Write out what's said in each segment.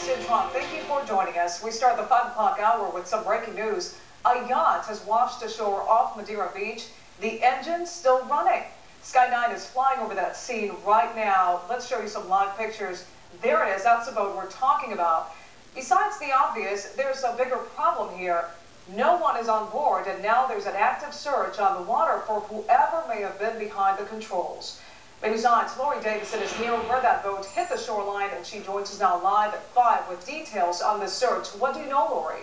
Citron, thank you for joining us. We start the 5 o'clock hour with some breaking news. A yacht has washed ashore off Bermuda Beach. The engine's still running. Sky 9 is flying over that scene right now. Let's show you some live pictures. There it is. That's the boat we're talking about. Besides the obvious, there's a bigger problem here. No one is on board, and now there's an active search on the water for whoever may have been behind the controls. News 9's Lori Davison is near where that boat hit the shoreline, and she joins us now live at 5 with details on the search. What do you know, Lori?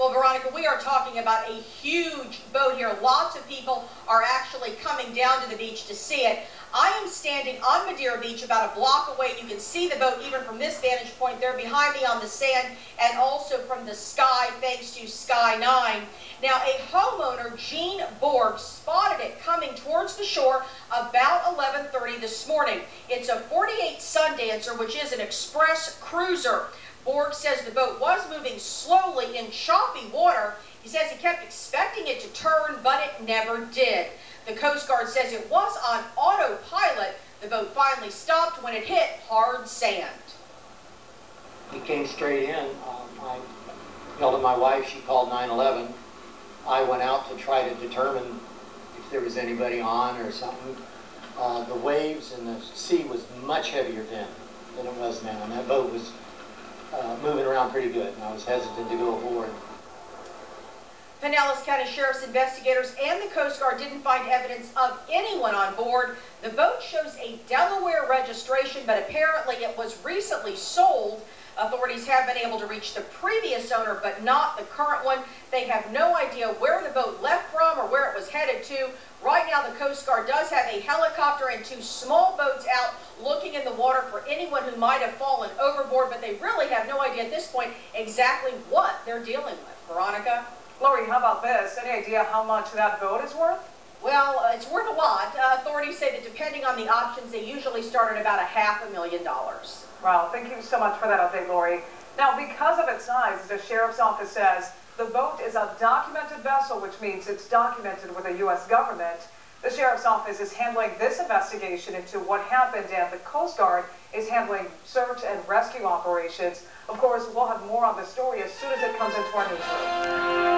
Well, Veronica, we are talking about a huge boat here. Lots of people are actually coming down to the beach to see it. I am standing on Bermuda Beach about a block away. You can see the boat even from this vantage point there behind me on the sand, and also from the sky thanks to Sky 9. Now, a homeowner, Gene Borg, spotted it coming towards the shore about 11:30 this morning. It's a 48 Sundancer, which is an express cruiser. Borg says the boat was moving slowly in choppy water. He says he kept expecting it to turn, but it never did. The Coast Guard says it was on autopilot. The boat finally stopped when it hit hard sand. He came straight in. I yelled at my wife. She called 911. I went out to try to determine if there was anybody on or something. The waves and the sea was much heavier then than it was now, and that boat was moving around pretty good, and I was hesitant to go aboard. Pinellas County Sheriff's investigators and the Coast Guard didn't find evidence of anyone on board. The boat shows a Delaware registration, but apparently it was recently sold. Authorities have been able to reach the previous owner, but not the current one. They have no idea where the boat left from or where it was headed to. Right now, the Coast Guard does have a helicopter and 2 small boats out looking in the water for anyone who might have fallen overboard, but they really have no idea at this point exactly what they're dealing with. Veronica? Lori, how about this? Any idea how much that boat is worth? Well, it's worth a lot. Authorities say that depending on the options, they usually start at about $500,000. Wow, thank you so much for that update, Lori. Now, because of its size, as the Sheriff's Office says, the boat is a documented vessel, which means it's documented with the U.S. government. The Sheriff's Office is handling this investigation into what happened, and the Coast Guard is handling search and rescue operations. Of course, we'll have more on the story as soon as it comes into our newsroom.